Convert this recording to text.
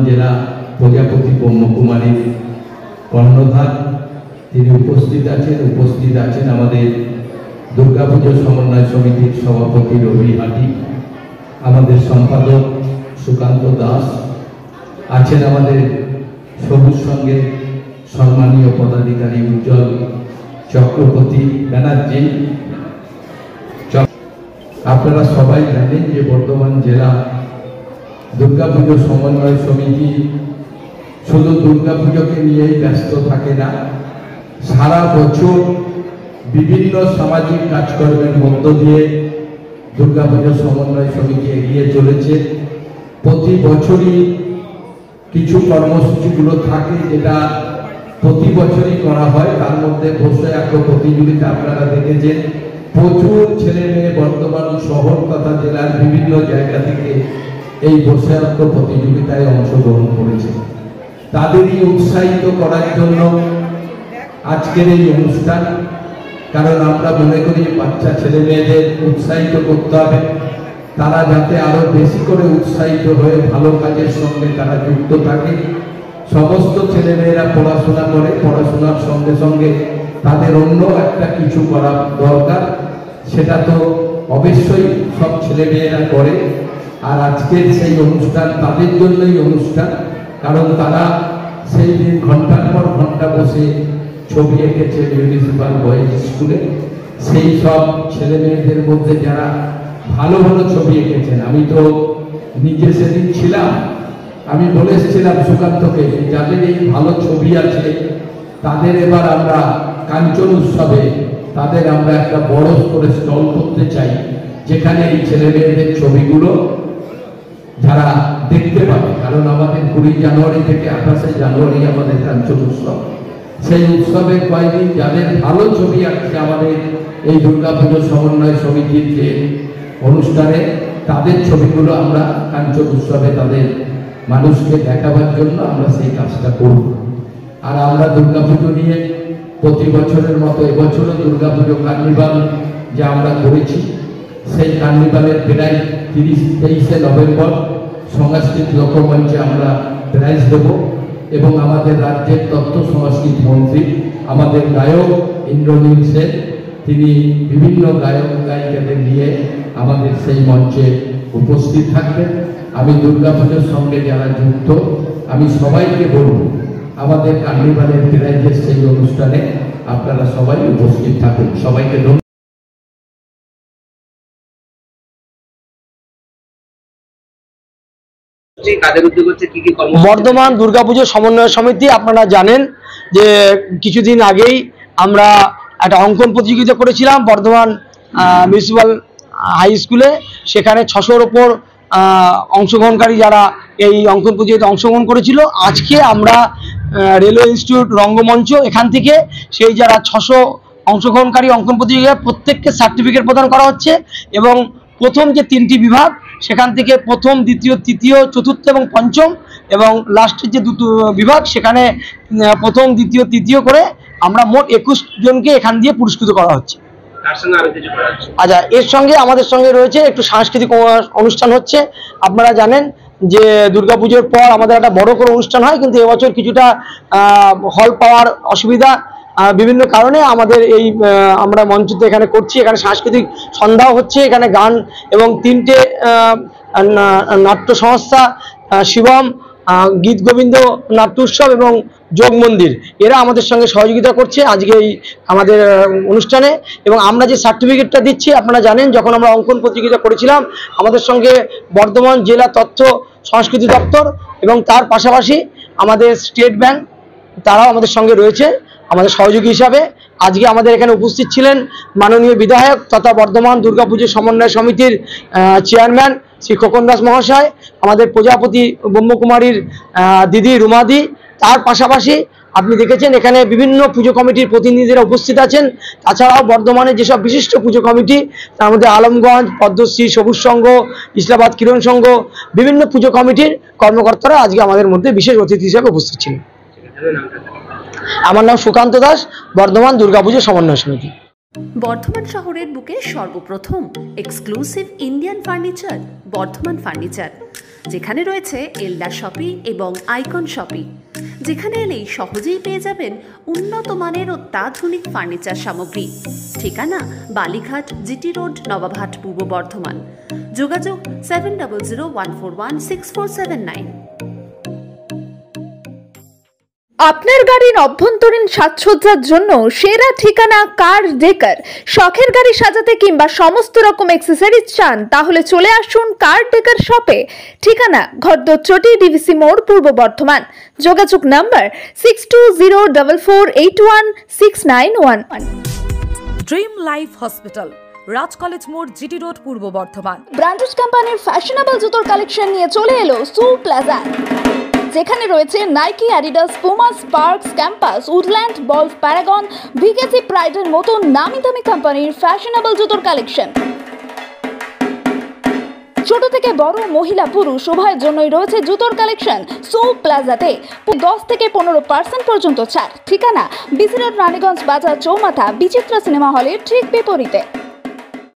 জেলা প্রজাপতি ব্রহ্মকুমারীর কর্ণধার তিনি উপস্থিত আছেন আমাদের দুর্গাপুজো সমন্বয় সমিতির সভাপতি রবি হাটি, আমাদের সম্পাদক সুকান্ত দাস, আছেন আমাদের সবুজ সঙ্গে সম্মানীয় পদাধিকারী উজ্জ্বল চক্রবর্তী ব্যানার্জি। আপনারা সবাই জানেন যে বর্ধমান জেলা দুর্গাপুজো সমন্বয় সমিতি শুধু দুর্গাপুজোকে নিয়েই ব্যস্ত থাকে না, সারা বছর বিভিন্ন সামাজিক কাজকর্মের মধ্য দিয়ে দুর্গাপুজো সমন্বয় সমিতি এগিয়ে চলেছে। প্রতি বছরই কিছু কর্মসূচিগুলো থাকে যেটা প্রতি বছরই করা হয়। তার মধ্যে বসে আঁকো প্রতিযোগিতা আপনারা দেখেছেন, প্রচুর ছেলে মেয়ে বর্তমান শহর তথা জেলার বিভিন্ন জায়গা থেকে এই বসে আঁকো প্রতিযোগিতায় অংশগ্রহণ করেছে। তাদেরই উৎসাহিত করার জন্য আজকের এই অনুষ্ঠান, কারণ আমরা মনে করি বাচ্চা ছেলে মেয়েদের উৎসাহিত করতে হবে, তারা যাতে আরো বেশি করে উৎসাহিত হয়ে ভালো কাজের সঙ্গে তারা যুক্ত থাকে। সমস্ত ছেলেমেয়েরা পড়াশোনা করে, পড়াশোনার সঙ্গে সঙ্গে তাদের অন্য একটা কিছু করা দরকার, সেটা তো অবশ্যই সব ছেলেমেয়েরা করে। আর আজকের সেই অনুষ্ঠান তাদের জন্যই অনুষ্ঠান, কারণ তারা সেই দিন ঘন্টার পর ঘন্টা বসে ছবি এঁকেছে মিউনিসিপাল বয়েজ স্কুলে। সেই সব ছেলে মেয়েদের মধ্যে যারা ভালো ভালো ছবি এঁকেছেন, আমি তো নিজে সেদিন ছিলাম, আমি বলে এসেছিলাম সুকান্তকে যাদের এই ভালো ছবি আছে তাদের এবার আমরা কাঞ্চন উৎসবে তাদের আমরা একটা বড় করে স্টল করতে চাই, যেখানে এই ছেলে মেয়েদের ছবিগুলো যারা দেখতে পাবে। কারণ আমাদের 20 জানুয়ারি থেকে 28শে জানুয়ারি আমাদের কাঞ্চন উৎসব, সেই উৎসবের কয়েকদিন যাদের ভালো ছবি আঁকছে আমাদের এই দুর্গাপুজো সমন্বয় সমিতির যে অনুষ্ঠানে, তাদের ছবিগুলো আমরা কাঞ্চন উৎসবে তাদের মানুষকে দেখাবার জন্য আমরা সেই কাজটা করব। আর আমরা দুর্গাপুজো নিয়ে প্রতি বছরের মতো এবছরও দুর্গাপুজো কার্নিভাল যা আমরা করেছি, সেই কার্নিভালের প্রায় 23শে নভেম্বর সংস্কৃতি লোকমঞ্চে আমরা প্রাইজ দেব। এবং আমাদের রাজ্যের তথ্য সংস্কৃতি মন্ত্রী, আমাদের গায়ক ইন্দ্রনীল সেন, তিনি বিভিন্ন গায়ক গায়িকাদের নিয়ে আমাদের সেই মঞ্চে উপস্থিত থাকবেন। আমি দুর্গাপুজোর সঙ্গে যারা যুক্ত, আমি সবাইকে বলব আমাদের কার্নিভালের প্রাইজের সেই অনুষ্ঠানে আপনারা সবাই উপস্থিত থাকুন। সবাইকে বর্ধমান দুর্গাপুজো সমন্বয় সমিতি আপনারা জানেন যে কিছুদিন আগেই আমরা একটা অঙ্কন প্রতিযোগিতা করেছিলাম বর্ধমান মিউনিসিপ্যাল হাই স্কুলে। সেখানে 600-র ওপর অংশগ্রহণকারী যারা এই অঙ্কন প্রতিযোগিতায় অংশগ্রহণ করেছিল। আজকে আমরা রেলওয়ে ইনস্টিটিউট রঙ্গমঞ্চ এখান থেকে সেই যারা 600 অংশগ্রহণকারী অঙ্কন প্রতিযোগিতায় প্রত্যেককে সার্টিফিকেট প্রদান করা হচ্ছে। এবং প্রথম যে 3টি বিভাগ, সেখান থেকে প্রথম, দ্বিতীয়, তৃতীয়, চতুর্থ এবং পঞ্চম, এবং লাস্টের যে 2টো বিভাগ সেখানে প্রথম, দ্বিতীয়, তৃতীয় করে আমরা মোট 21 জনকে এখান দিয়ে পুরস্কৃত করা হচ্ছে। আচ্ছা, এর সঙ্গে আমাদের সঙ্গে রয়েছে একটু সাংস্কৃতিক অনুষ্ঠান হচ্ছে। আপনারা জানেন যে দুর্গাপুজোর পর আমাদের একটা বড় করে অনুষ্ঠান হয়, কিন্তু এবছর কিছুটা হল পাওয়ার অসুবিধা বিভিন্ন কারণে আমাদের এই আমরা মঞ্চতে এখানে করছি। এখানে সাংস্কৃতিক সন্ধ্যাও হচ্ছে, এখানে গান এবং 3টে নাট্য সংস্থা শিবম, গীত গোবিন্দ নাট্য উৎসব এবং যোগ মন্দির, এরা আমাদের সঙ্গে সহযোগিতা করছে আজকে এই আমাদের অনুষ্ঠানে। এবং আমরা যে সার্টিফিকেটটা দিচ্ছি, আপনারা জানেন যখন আমরা অঙ্কন প্রতিযোগিতা করেছিলাম আমাদের সঙ্গে বর্ধমান জেলা তথ্য সংস্কৃতি দপ্তর এবং তার পাশাপাশি আমাদের স্টেট ব্যাংক, তারাও আমাদের সঙ্গে রয়েছে আমাদের সহযোগী হিসাবে। আজকে আমাদের এখানে উপস্থিত ছিলেন মাননীয় বিধায়ক তথা বর্ধমান দুর্গাপুজো সমন্বয় সমিতির চেয়ারম্যান শ্রী খোকন দাস মহাশয়, আমাদের প্রজাপতি ব্রহ্মকুমারীর দিদি রুমাদি। তার পাশাপাশি আপনি দেখেছেন এখানে বিভিন্ন পুজো কমিটির প্রতিনিধিরা উপস্থিত আছেন। তাছাড়াও বর্ধমানের যেসব বিশিষ্ট পুজো কমিটি, তার মধ্যে আলমগঞ্জ, পদ্মশ্রী, সবুজ সংঘ, ইসলামাবাদ কিরণ সংঘ, বিভিন্ন পুজো কমিটির কর্মকর্তারা আজকে আমাদের মধ্যে বিশেষ অতিথি হিসেবে উপস্থিত ছিলেন। আমার নাম সুকান্ত দাস, বর্ধমান দুর্গাপুজো সমন্বয় সমিতি। বর্ধমান শহরের বুকে সর্বপ্রথম exclusive Indian furniture, Bardhaman furniture. যেখানে রয়েছে এলদা শপি এবং আইকন শপি, যেখানে এলেই সহজেই পেয়ে যাবেন উন্নত মানের অত্যাধুনিক ফার্নিচার সামগ্রী। ঠিকানা বালিঘাট, জিটি রোড, নবাবহাট, পূর্ব বর্ধমান। যোগাযোগ 7001416479। আপনার গাড়ির অভ্যন্তরীণ সাজসজ্জার জন্য সেরা ঠিকানা কার ডেকার। শখের গাড়ি সাজাতে কিংবা সমস্ত রকম অ্যাক্সেসরিজ চান, তাহলে চলে আসুন কার ডেকার শপে। ঠিকানা ঘরদচটি, ডিভিসি মোড়, পূর্ব বর্ধমান। যোগাযোগ number 6204816911। Dream life hospital, Raj college মোড়, GT road, Purba Bardhaman. Branded কোম্পানির ফ্যাশনেবল জুতোর কালেকশন নিয়ে চলে এলো সু প্লাজা, যেখানে রয়েছে Nike, Adidas, Puma, Sparx, Campus, Woodland, বলফ, প্যারাগন, ভিকেসি, প্রাইডের মতো নামি দামি কোম্পানির ফ্যাশনেবল জুতোর কালেকশন। ছোট থেকে বড়, মহিলা, পুরুষ উভয়ের জন্যই রয়েছে জুতোর কালেকশন। সু প্লাজাতে 10 থেকে 15% পর্যন্ত ছাড়। ঠিকানা বিসি রোড, রানীগঞ্জ বাজার চৌমাথা, বিচিত্রা সিনেমা হলের ঠিক বিপরীতে।